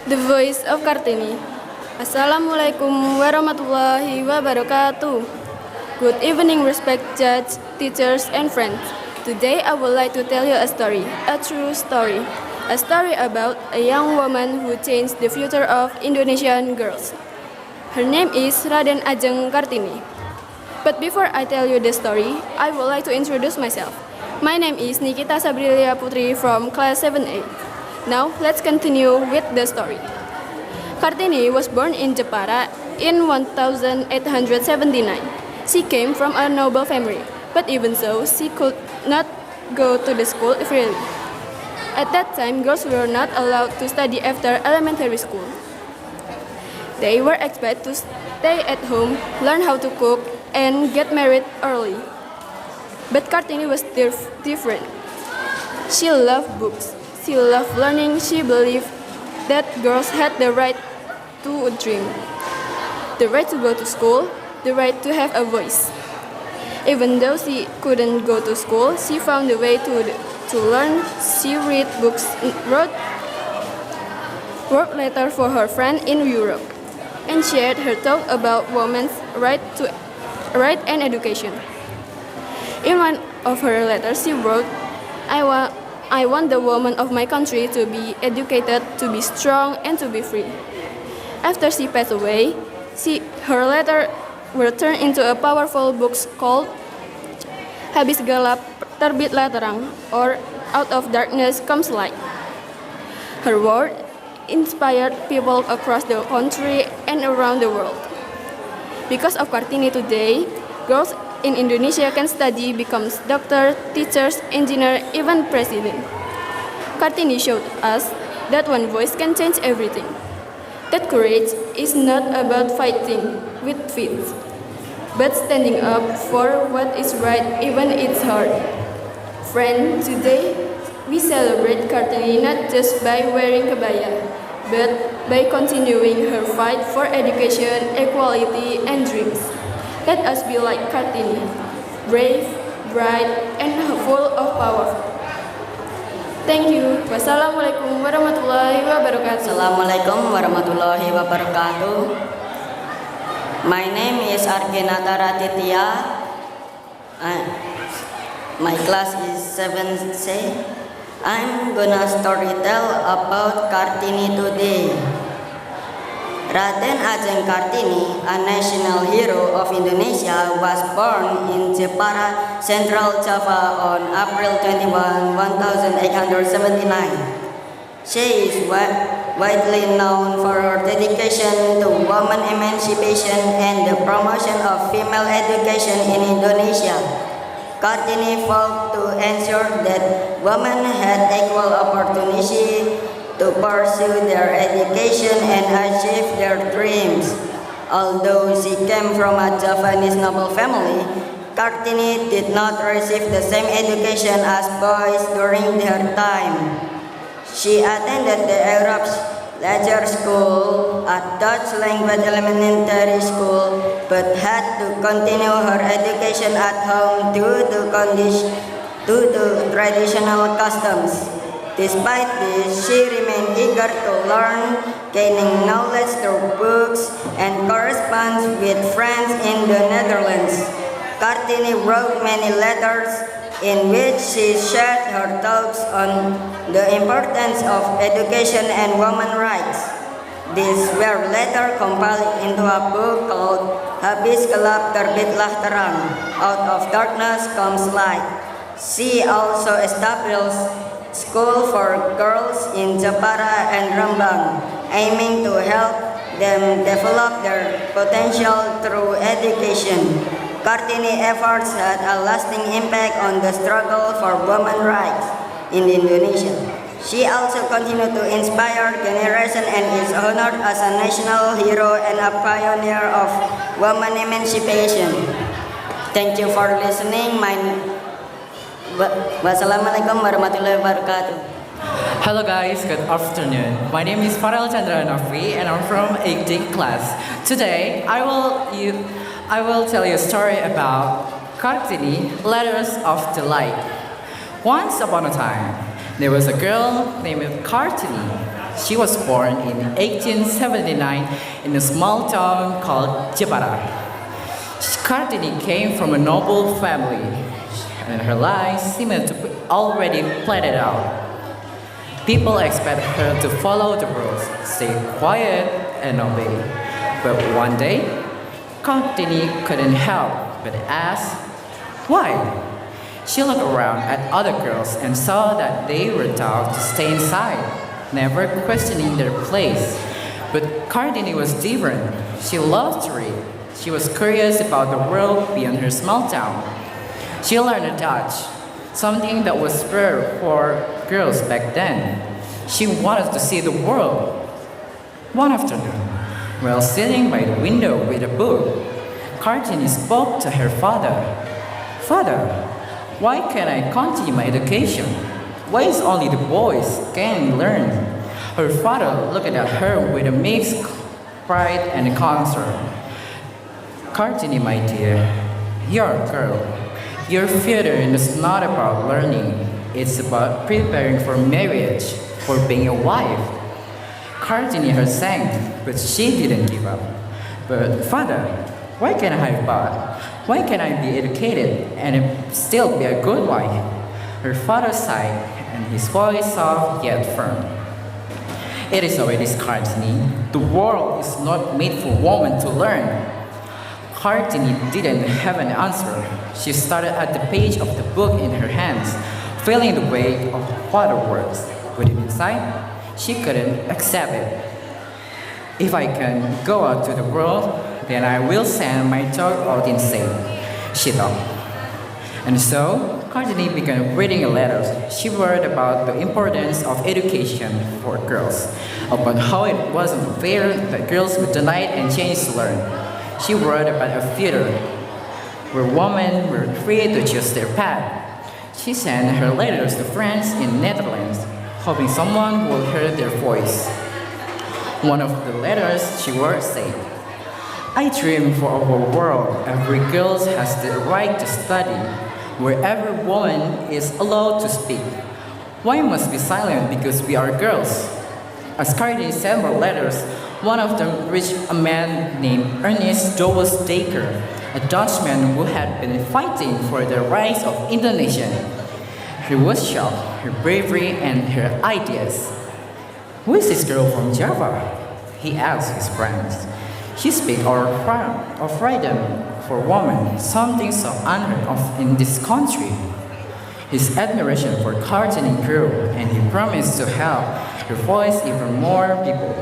The Voice of Kartini. Assalamualaikum warahmatullahi wabarakatuh. Good evening, respected judge, teachers, and friends. Today I would like to tell you a story, a true story. A story about a young woman who changed the future of Indonesian girls. Her name is Raden Ajeng Kartini. But before I tell you the story, I would like to introduce myself. My name is Nikita Sabrilia Putri from class 7A. Now, let's continue with the story. Kartini was born in Jepara in 1879. She came from a noble family, but even so, she could not go to the school freely. At that time, girls were not allowed to study after elementary school. They were expected to stay at home, learn how to cook, and get married early. But Kartini was different. She loved books. She loved learning. She believed that girls had the right to dream, the right to go to school, the right to have a voice. Even though she couldn't go to school, she found a way to learn. She read books, wrote letters for her friend in Europe, and shared her thought about women's right and education. In one of her letters, she wrote, I want the women of my country to be educated, to be strong, and to be free." After she passed away, her letter were turned into a powerful book called Habis Gelap Terbitlah Terang, or Out of Darkness Comes Light. Her word inspired people across the country and around the world. Because of Kartini today, girls in Indonesia can study, become doctors, teachers, engineers, even president. Kartini showed us that one voice can change everything. That courage is not about fighting with feet, but standing up for what is right even it's hard. Friend, today we celebrate Kartini not just by wearing kebaya, but by continuing her fight for education, equality, and dreams. Let us be like Kartini, brave, bright, and full of power. Thank you. Wassalamualaikum warahmatullahi wabarakatuh. Assalamualaikum warahmatullahi wabarakatuh. My name is Argenata Raditya. My class is 7C. I'm gonna storytell about Kartini today. Raden Ajeng Kartini, a national hero of Indonesia, was born in Jepara, Central Java on April 21, 1879. She is widely known for her dedication to women emancipation and the promotion of female education in Indonesia. Kartini fought to ensure that women had equal opportunity to pursue their education and achieve their dreams. Although she came from a Javanese noble family, Kartini did not receive the same education as boys during her time. She attended the Arab Leger School, a Dutch language elementary school, but had to continue her education at home due to traditional customs. Despite this, she remained eager to learn, gaining knowledge through books and corresponds with friends in the Netherlands. Kartini wrote many letters in which she shared her thoughts on the importance of education and women's rights. These were later compiled into a book called Habis Gelap Terbitlah Terang, Out of Darkness Comes Light. She also established school for girls in Jepara and Rembang, aiming to help them develop their potential through education. Kartini's efforts had a lasting impact on the struggle for women's rights in Indonesia. She also continued to inspire generations and is honored as a national hero and a pioneer of women emancipation. Thank you for listening. Wassalamualaikum warahmatullahi wabarakatuh. Hello guys, good afternoon. My name is Farel Chandra Nafri and I'm from 8D class. Today, I will tell you a story about Kartini, Letters of Delight. Once upon a time, there was a girl named Kartini. She was born in 1879 in a small town called Jepara. Kartini came from a noble family, and her life seemed to be already planned out. People expect her to follow the rules, stay quiet, and obey. But one day, Kartini couldn't help but ask, why? She looked around at other girls and saw that they were taught to stay inside, never questioning their place. But Kartini was different. She loved to read. She was curious about the world beyond her small town. She learned Dutch, something that was rare for girls back then. She wanted to see the world. One afternoon, while sitting by the window with a book, Kartini spoke to her father. Father, why can't I continue my education? Why is only the boys can learn? Her father looked at her with a mixed pride and concern. Kartini, my dear, you're a girl. Your future is not about learning. It's about preparing for marriage, for being a wife. Kartini her sang, but she didn't give up. But father, why can't I have both? Why can't I be educated and still be a good wife? Her father sighed, and his voice soft yet firm. It is already Kartini. The world is not made for women to learn. Kartini didn't have an answer. She started at the page of the book in her hands, feeling the weight of father words. But inside, she couldn't accept it. If I can go out to the world, then I will send my child out insane, she thought. And so, Kartini began reading letters. She wrote about the importance of education for girls, about how it wasn't fair that girls were denied a chance to learn. She wrote about a future where women were free to choose their path. She sent her letters to friends in Netherlands, hoping someone would hear their voice. One of the letters she wrote said, I dream for a world every girl has the right to study, where every woman is allowed to speak. Why must be silent because we are girls? As Kartini sent her letters, one of them reached a man named Ernest Douwes Dekker, a Dutchman who had been fighting for the rights of Indonesia. He was shocked, her bravery and her ideas. Who is this girl from Java? He asked his friends. She speaks of freedom for women, something so unheard of in this country. His admiration for Kartini grew, and he promised to help her voice even more people.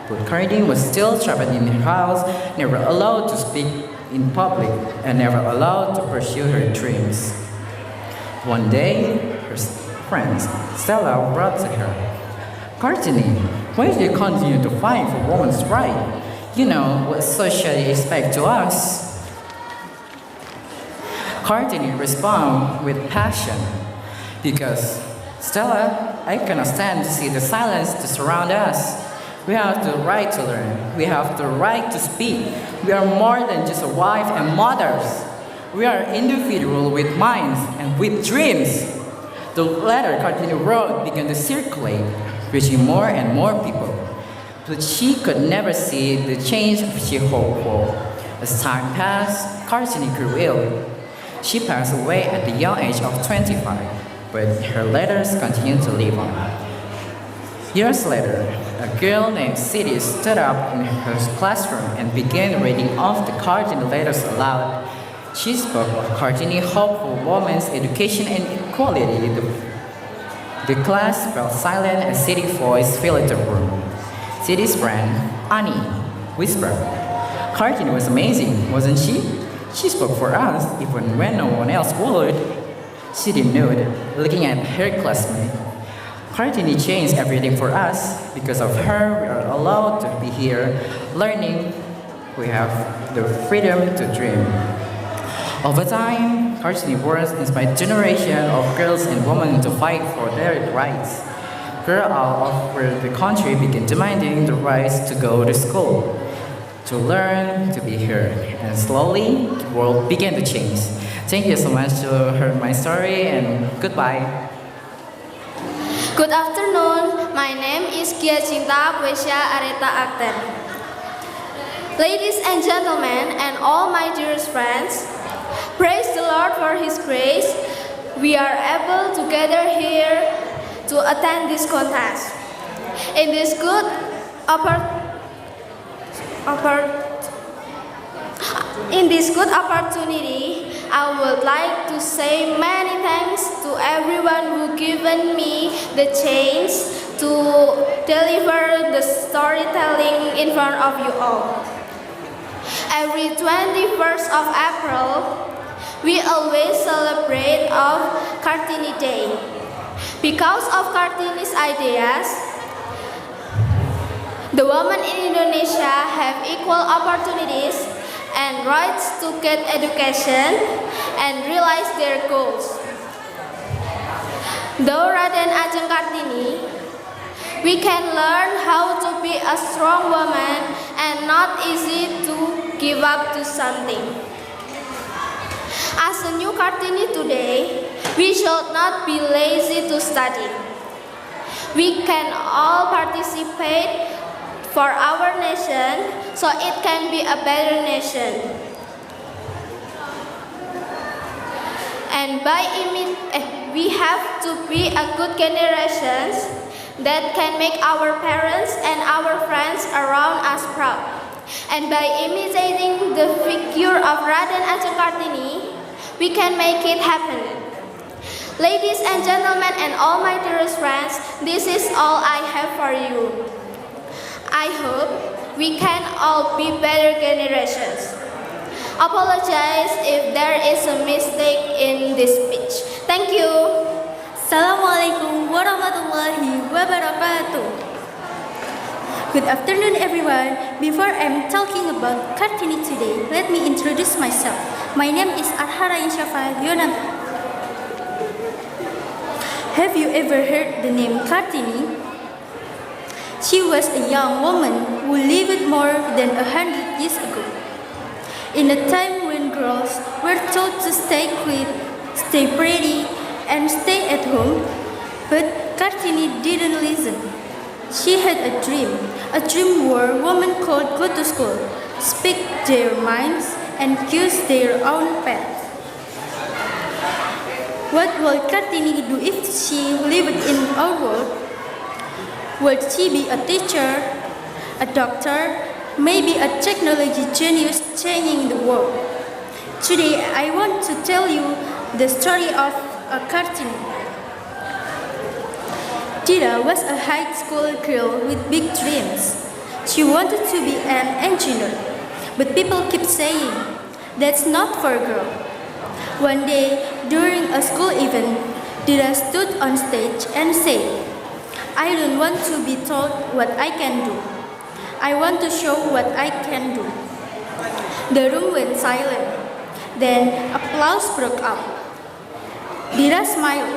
But Kartini was still trapped in her house, never allowed to speak in public, and never allowed to pursue her dreams. One day, her friend Stella brought to her, Kartini, why do you continue to fight for women's rights? You know what society expects to us. Kartini responded with passion, because Stella, I cannot stand to see the silence to surround us. We have the right to learn. We have the right to speak. We are more than just a wife and mothers. We are individuals with minds and with dreams. The letter Kartini wrote began to circulate, reaching more and more people. But she could never see the change she hoped for. As time passed, Kartini grew ill. She passed away at the young age of 25, but her letters continued to live on. Years later, a girl named Sidi stood up in her classroom and began reading off the Kartini letters aloud. She spoke of Kartini's hope for women's education and equality. The class fell silent as Sidi's voice filled the room. Sidi's friend, Ani, whispered, Kartini was amazing, wasn't she? She spoke for us even when no one else would. Sidi nodded, looking at her classmate. Kartini changed everything for us. Because of her, we are allowed to be here, learning. We have the freedom to dream. Over time, Kartini's words inspired generations of girls and women to fight for their rights. Girls all over the country began demanding the rights to go to school, to learn, to be heard, and slowly the world began to change. Thank you so much to hear my story, and goodbye. Good afternoon. My name is Kia Cinta Puesya Areta Akter. Ladies and gentlemen, and all my dearest friends, praise the Lord for His grace. We are able to gather here to attend this contest. In this good opportunity, I would like to say many thanks to everyone who given me the chance to deliver the storytelling in front of you all. Every 21st of April, we always celebrate of Kartini Day. Because of Kartini's ideas, the women in Indonesia have equal opportunities and rights to get education and realize their goals. Though Raden Ajeng Kartini, we can learn how to be a strong woman and not easy to give up to something. As a new Kartini today, we should not be lazy to study. We can all participate for our nation so it can be a better nation. And we have to be a good generations that can make our parents and our friends around us proud. And by imitating the figure of Raden Ajeng Kartini, we can make it happen. Ladies and gentlemen and all my dearest friends, this is all I have for you. I hope we can all be better generations. Apologize if there is a mistake in this speech. Thank you. Assalamualaikum warahmatullahi wabarakatuh. Good afternoon everyone. Before I'm talking about Kartini today, let me introduce myself. My name is Arhara Insyafa Yonata. Have you ever heard the name Kartini? She was a young woman who lived more than 100 years ago. In a time when girls were told to stay quiet, stay pretty, and stay at home, but Kartini didn't listen. She had a dream where women could go to school, speak their minds, and choose their own path. What will Kartini do if she lived in our world? Would she be a teacher, a doctor, maybe a technology genius changing the world? Today, I want to tell you the story of a Kartini. Dida was a high school girl with big dreams. She wanted to be an engineer, but people keep saying, that's not for a girl. One day, during a school event, Dida stood on stage and said, I don't want to be told what I can do. I want to show what I can do. The room went silent. Then applause broke out. Dida smiled.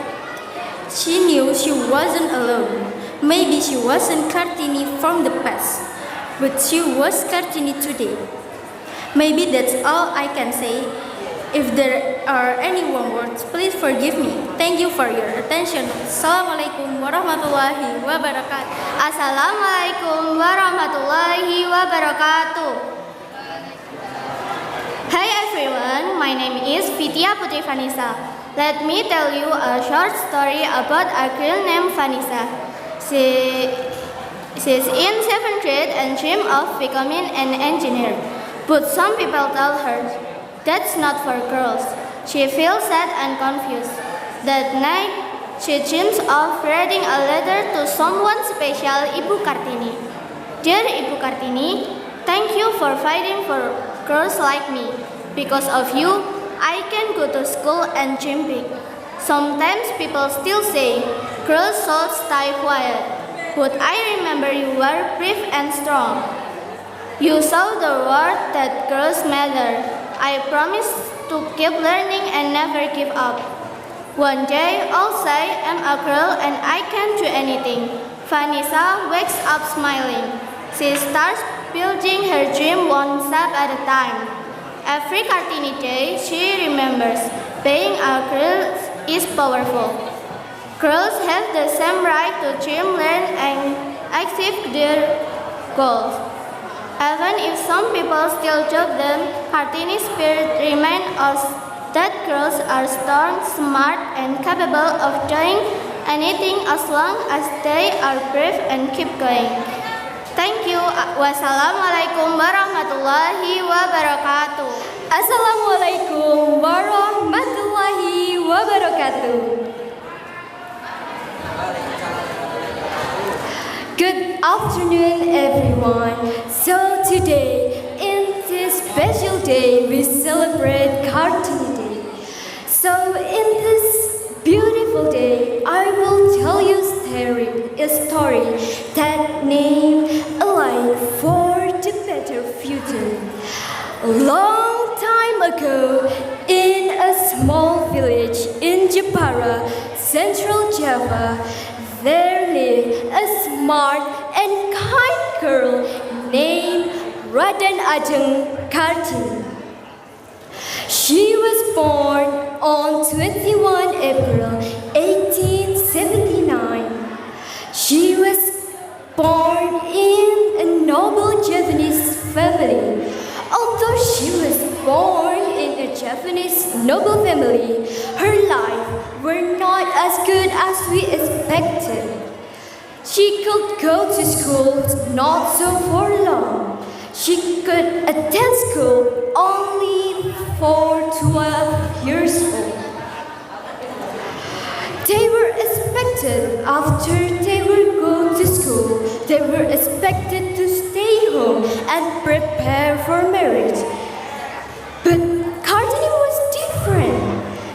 She knew she wasn't alone. Maybe she wasn't Kartini from the past, but she was Kartini today. Maybe that's all I can say. If there are any wrong words, please forgive me. Thank you for your attention. Assalamualaikum warahmatullahi wabarakatuh. Assalamualaikum warahmatullahi wabarakatuh. Hi everyone, my name is Vidya Putri Vanessa. Let me tell you a short story about a girl named Vanessa. She's in 7th grade and dreams of becoming an engineer. But some people tell her, that's not for girls. She feels sad and confused. That night, she dreams of writing a letter to someone special, Ibu Kartini. Dear Ibu Kartini, thank you for fighting for girls like me. Because of you, I can go to school and dream big. Sometimes people still say, girls should stay quiet. But I remember you were brave and strong. You saw the world that girls matter. I promise to keep learning and never give up. One day, I'll say I'm a girl and I can do anything. Vanessa wakes up smiling. She starts building her dream one step at a time. Every Kartini day, she remembers being a girl is powerful. Girls have the same right to dream, learn, and achieve their goals. Even if some people still judge them, Kartini's spirit reminds us that girls are strong, smart, and capable of doing anything as long as they are brave and keep going. Thank you. Wassalamualaikum warahmatullahi wabarakatuh. Assalamualaikum warahmatullahi wabarakatuh. Good afternoon, everyone. So today, in this special day, we celebrate Kartini Day. So in this beautiful day, I will tell you a story that named A Life for the Better Future. A long time ago, in a small village in Jepara, Central Java, there lived a smart and kind girl named Raden Ajeng Kartini. She was born on 21 April 1879. She was born in a noble Japanese family. Although she was born in a Japanese noble family, her life were not as good as we expected. She could go to school not so for long. She could attend school only for 12 years old. They were expected after they were go to school, they were expected to stay home and prepare for marriage. But Kartini was different.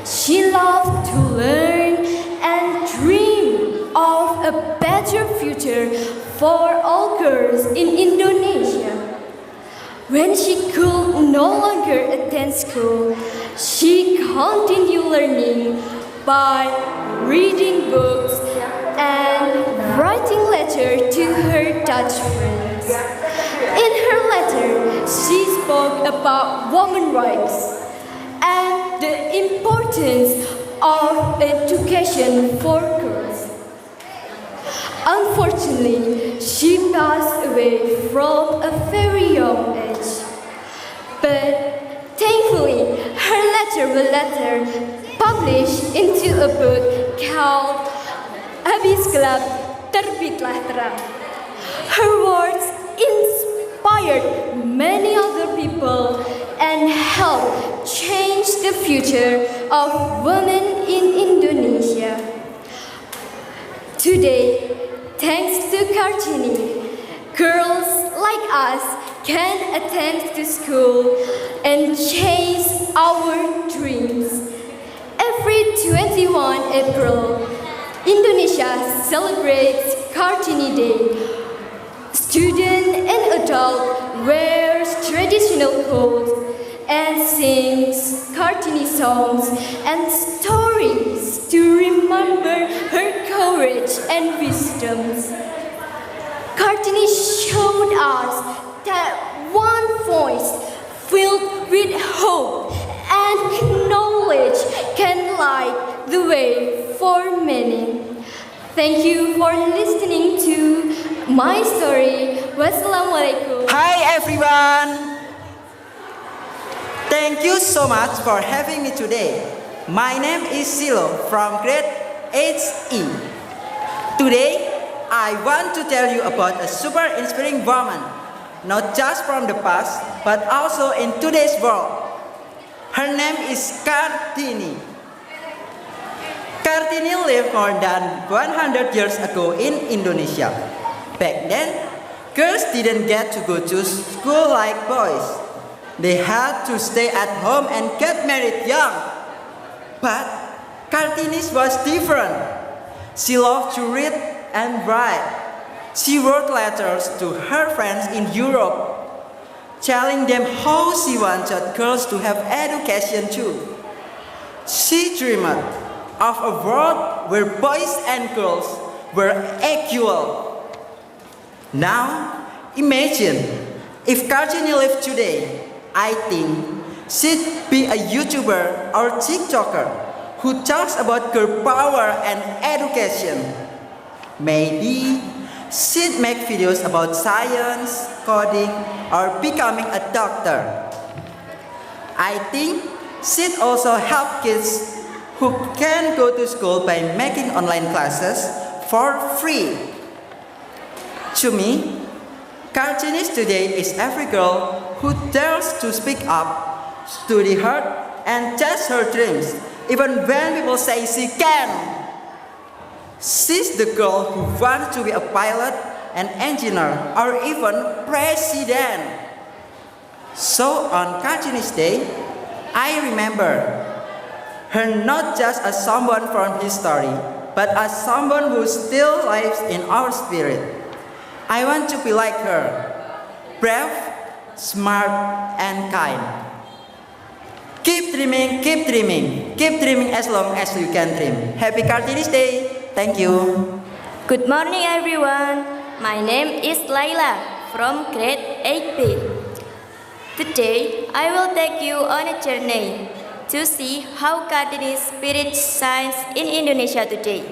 She loved to learn and dream of a better future for all girls in Indonesia. When she could no longer attend school, she continued learning by reading books and writing letters to her Dutch friends. In her letter, she spoke about women's rights and the importance of education for girls. Unfortunately, she passed away from a very young age. But thankfully, her letter was later published into a book called Habis Gelap Terbitlah Terang. Her words inspired many other people and helped change the future of women in Indonesia. Today, thanks to Kartini, girls like us can attend to school and chase our dreams. Every 21 April, Indonesia celebrates Kartini Day. Students and adults wear traditional clothes and sings Kartini songs and stories to remember her courage and wisdom. Kartini showed us that one voice filled with hope and knowledge can light the way for many. Thank you for listening to my story. Wassalamualaikum. Hi everyone! Thank you so much for having me today. My name is Silo from grade 8E. Today, I want to tell you about a super inspiring woman, not just from the past, but also in today's world. Her name is Kartini. Kartini lived more than 100 years ago in Indonesia. Back then, girls didn't get to go to school like boys. They had to stay at home and get married young. But Kartini was different. She loved to read and write. She wrote letters to her friends in Europe, telling them how she wanted girls to have education too. She dreamed of a world where boys and girls were equal. Now, imagine if Kartini lived today. I think she'd be a YouTuber or TikToker who talks about girl power and education. Maybe she'd make videos about science, coding, or becoming a doctor. I think she'd also help kids who can go to school by making online classes for free. To me, cartoonist today is every girl who dares to speak up, study hard, and chase her dreams, even when people say she can. She's the girl who wants to be a pilot, an engineer, or even president. So on Cartoonist Day, I remember her not just as someone from history, but as someone who still lives in our spirit. I want to be like her, brave, smart, and kind. Keep dreaming, keep dreaming. Keep dreaming as long as you can dream. Happy Cartoonist Day. Thank you. Good morning, everyone. My name is Laila from grade 8B. Today, I will take you on a journey to see how cartoonist spirit shines in Indonesia today.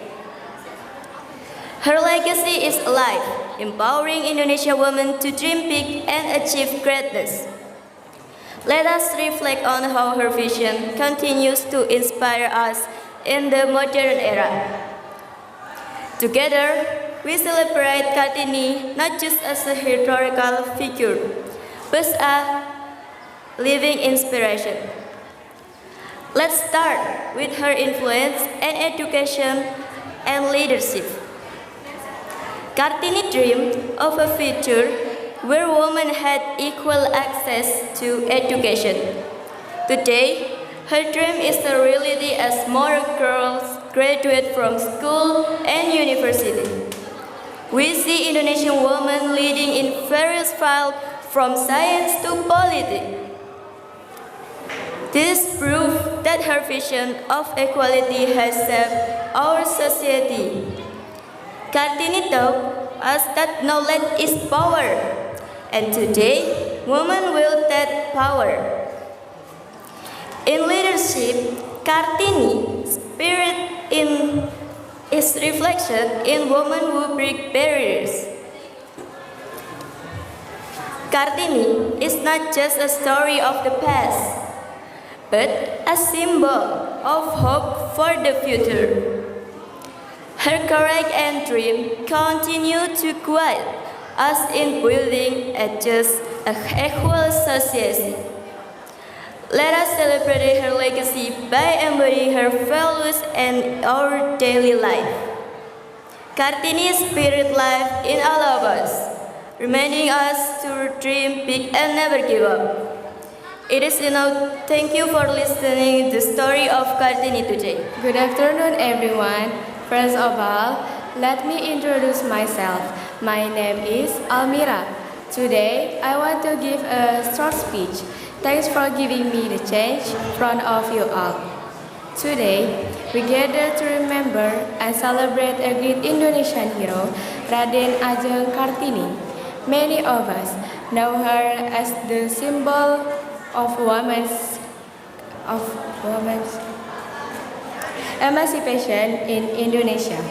Her legacy is alive, empowering Indonesian women to dream big and achieve greatness. Let us reflect on how her vision continues to inspire us in the modern era. Together, we celebrate Kartini not just as a historical figure, but a living inspiration. Let's start with her influence and education and leadership. Kartini dreamed of a future where women had equal access to education. Today, her dream is a reality as more girls graduate from school and university. We see Indonesian women leading in various fields from science to politics. This proves that her vision of equality has shaped our society. Kartini taught us that knowledge is power, and today, women will take power. In leadership, Kartini's spirit is reflection in women who break barriers. Kartini is not just a story of the past, but a symbol of hope for the future. Her courage and dream continue to guide us in building a just, equal society. Let us celebrate her legacy by embodying her values in our daily life. Kartini's spirit lives in all of us, reminding us to dream big and never give up. It is enough. Thank you for listening to the story of Kartini today. Good afternoon, everyone. First of all, let me introduce myself. My name is Almira. Today, I want to give a short speech. Thanks for giving me the chance in front of you all. Today, we gather to remember and celebrate a great Indonesian hero, Raden Ajeng Kartini. Many of us know her as the symbol of women's emancipation in Indonesia.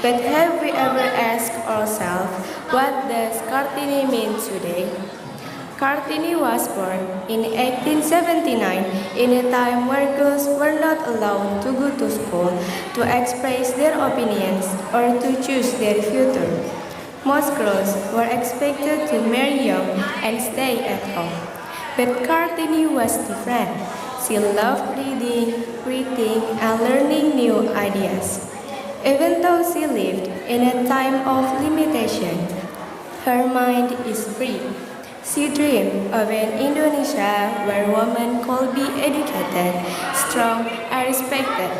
But have we ever asked ourselves, what does Kartini mean today? Kartini was born in 1879 in a time where girls were not allowed to go to school to express their opinions or to choose their future. Most girls were expected to marry young and stay at home. But Kartini was different. She loved reading, writing, and learning new ideas. Even though she lived in a time of limitation, her mind is free. She dreamed of an Indonesia where women could be educated, strong, and respected.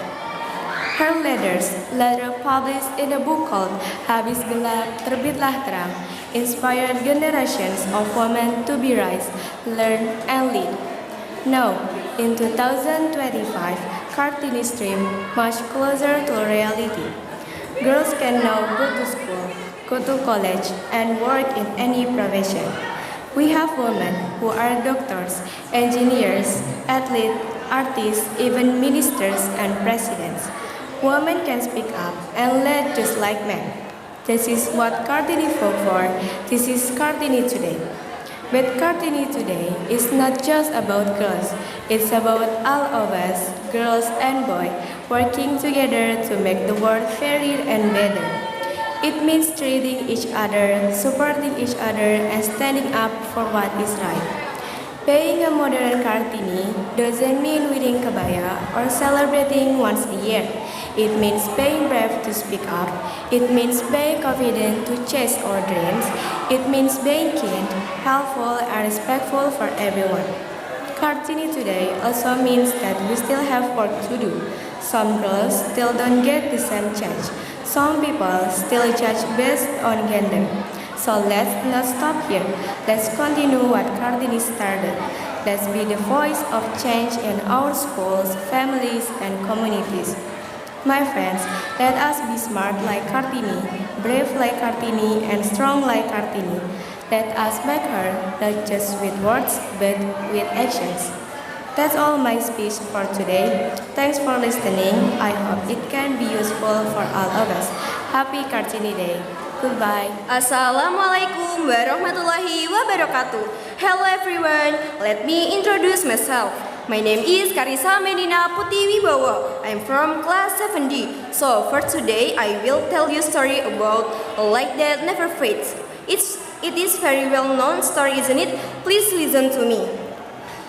Her letters, later published in a book called Habis Gelap Terbitlah Terang, inspired generations of women to be rise, learn, and lead. Now, in 2025, Kartini's dream much closer to reality. Girls can now go to school, go to college, and work in any profession. We have women who are doctors, engineers, athletes, artists, even ministers and presidents. Women can speak up and lead just like men. This is what Kartini fought for. This is Kartini today. But Kartini today is not just about girls. It's about all of us, girls and boys, working together to make the world fairer and better. It means treating each other, supporting each other, and standing up for what is right. Being a modern Kartini doesn't mean wearing kabaya or celebrating once a year. It means being brave to speak up. It means being confident to chase our dreams. It means being kind, helpful, and respectful for everyone. Kartini today also means that we still have work to do. Some girls still don't get the same chance. Some people still judge based on gender. So let's not stop here. Let's continue what Kartini started. Let's be the voice of change in our schools, families, and communities. My friends, let us be smart like Kartini, brave like Kartini, and strong like Kartini. Let us make her not just with words, but with actions. That's all my speech for today. Thanks for listening. I hope it can be useful for all of us. Happy Kartini Day. Goodbye. Assalamualaikum warahmatullahi wabarakatuh. Hello everyone, let me introduce myself. My name is Karisa Medina Putih Wibowo. I'm from class 7D. So for today, I will tell you a story about a light that never fades. It is very well known story, isn't it? Please listen to me.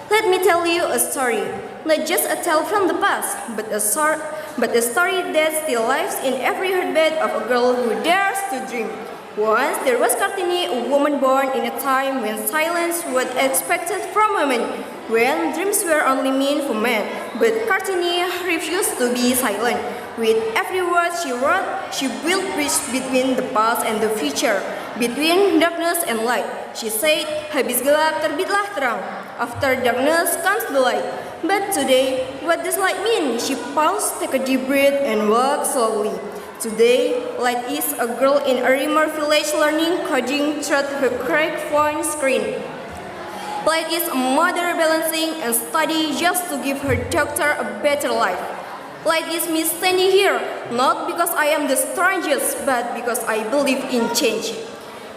Let me tell you a story. Not just a tale from the past, but a story that still lives in every heartbeat of a girl who dares to dream. Once there was Kartini, a woman born in a time when silence was expected from women, when dreams were only meant for men. But Kartini refused to be silent. With every word she wrote, she built bridge between the past and the future, between darkness and light. She said, "Habis gelap terbitlah terang. After darkness comes the light." But today, what does light mean? She paused, took a deep breath, and walked slowly. Today, Light is a girl in a remote village learning coding through her cracked phone screen. Light is a mother balancing and study just to give her daughter a better life. Light is me standing here, not because I am the strongest, but because I believe in change.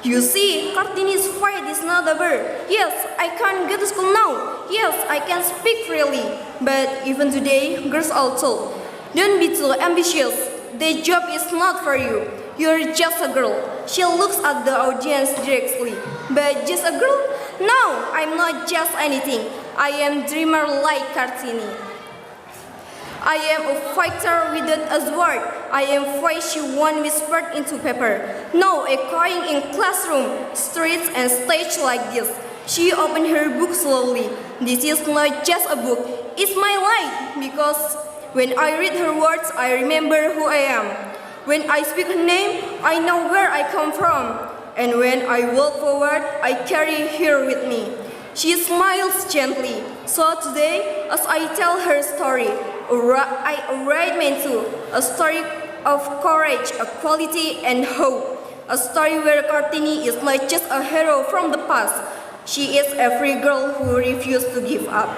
You see, Kartini's fight is not over. Yes, I can go to school now. Yes, I can speak freely. But even today, girls are told, don't be too ambitious. The job is not for you. You're just a girl. She looks at the audience directly. But just a girl? No, I'm not just anything. I am dreamer like Kartini. I am a fighter without a sword. I am voice she once whispered into paper. No, echoing in classroom, streets, and stage like this. She opened her book slowly. This is not just a book. It's my life. Because when I read her words, I remember who I am. When I speak her name, I know where I come from. And when I walk forward, I carry her with me. She smiles gently. So today, as I tell her story, I write mine too. A story of courage, equality, and hope. A story where Kartini is not just a hero from the past. She is every girl who refused to give up.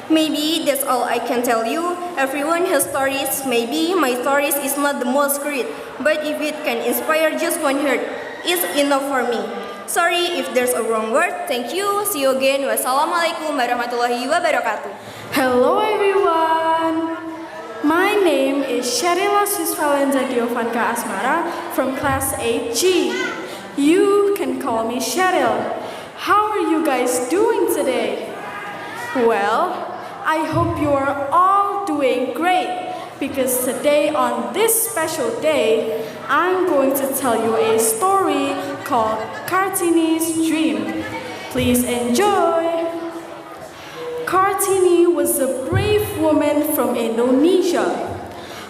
Maybe that's all I can tell you. Everyone has stories. Maybe my stories is not the most great, but if it can inspire just one heart, it's enough for me. Sorry if there's a wrong word. Thank you. See you again. Wassalamualaikum warahmatullahi wabarakatuh. Hello everyone. My name is Sharila Susvalenza Giovanka Asmara from class 8G. You can call me Cheryl. How are you guys doing today? Well, I hope you are all doing great because today on this special day, I'm going to tell you a story called Kartini's Dream. Please enjoy. Kartini was a brave woman from Indonesia.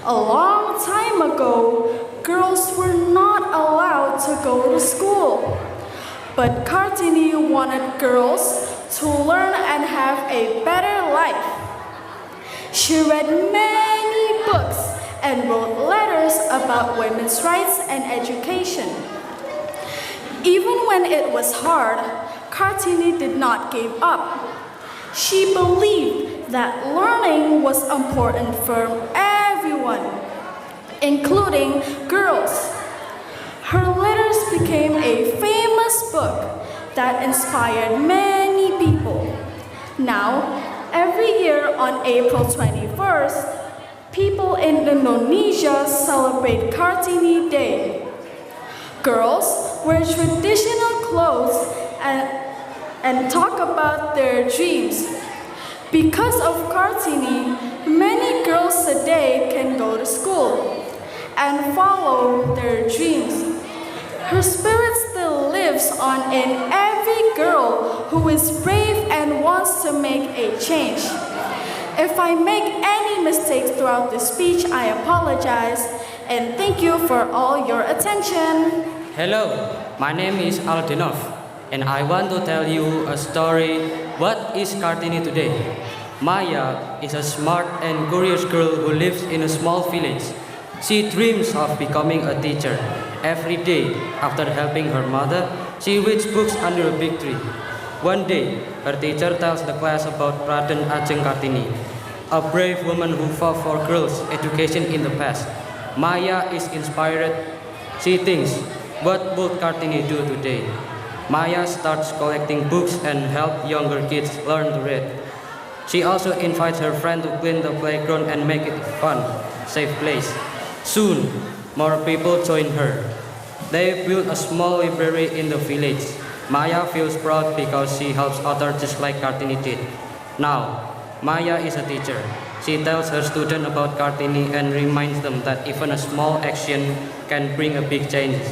A long time ago, girls were not allowed to go to school. But Kartini wanted girls to learn and have a better life. She read many books and wrote letters about women's rights and education. Even when it was hard, Kartini did not give up. She believed that learning was important for everyone, including girls. Her letters became a famous book that inspired many people. Now, every year on April 21st, people in Indonesia celebrate Kartini Day. Girls wear traditional clothes and talk about their dreams. Because of Kartini, many girls today can go to school and follow their dreams. Her spirit still lives on in every girl who is brave and wants to make a change. If I make any mistakes throughout this speech, I apologize and thank you for all your attention. Hello, my name is Aldinov and I want to tell you a story. What is Kartini today? Maya is a smart and curious girl who lives in a small village. She dreams of becoming a teacher. Every day, after helping her mother, she reads books under a big tree. One day, her teacher tells the class about Raden Ajeng Kartini, a brave woman who fought for girls' education in the past. Maya is inspired. She thinks, what would Kartini do today? Maya starts collecting books and help younger kids learn to read. She also invites her friend to clean the playground and make it a fun, safe place. Soon, more people join her. They build a small library in the village. Maya feels proud because she helps others just like Kartini did. Now, Maya is a teacher. She tells her students about Kartini and reminds them that even a small action can bring a big change.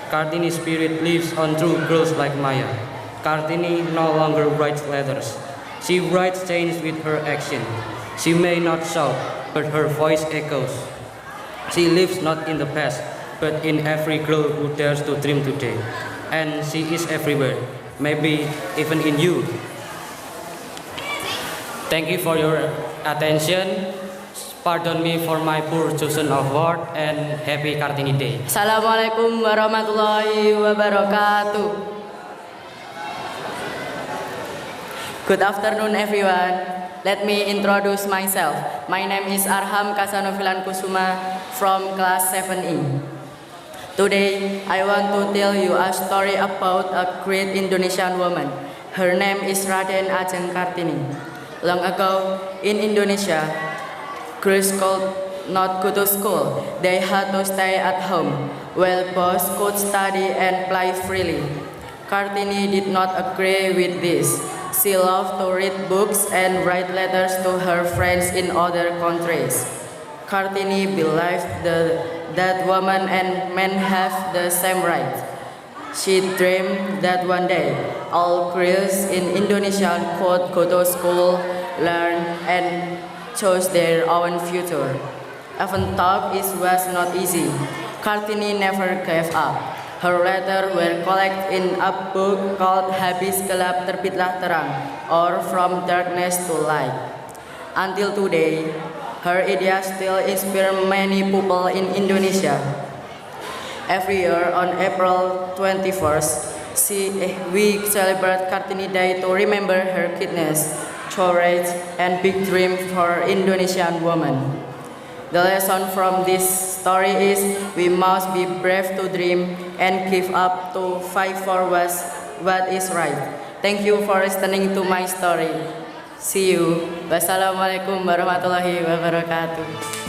Kartini's spirit lives on through girls like Maya. Kartini no longer writes letters. She writes change with her action. She may not shout, but her voice echoes. She lives not in the past, but in every girl who dares to dream today. And she is everywhere, maybe even in you. Thank you for your attention. Pardon me for my poor chosen of word and happy Kartini Day. Assalamualaikum warahmatullahi wabarakatuh. Good afternoon, everyone. Let me introduce myself. My name is Arham Kasanovilan Kusuma from class 7E. Today, I want to tell you a story about a great Indonesian woman. Her name is Raden Ajeng Kartini. Long ago, in Indonesia, girls could not go to school. They had to stay at home, while boys could study and play freely. Kartini did not agree with this. She loved to read books and write letters to her friends in other countries. Kartini believed that women and men have the same rights. She dreamed that one day all girls in Indonesia could go to school, learn, and choose their own future. Even though it was not easy, Kartini never gave up. Her letters were collected in a book called Habis Gelap Terbitlah Terang, or From Darkness to Light. Until today, her ideas still inspire many people in Indonesia. Every year on April 21st, we celebrate Kartini Day to remember her kindness, courage, and big dream for Indonesian women. The lesson from this story is we must be brave to dream and give up to fight for what is right. Thank you for listening to my story. See you. Wassalamualaikum warahmatullahi wabarakatuh.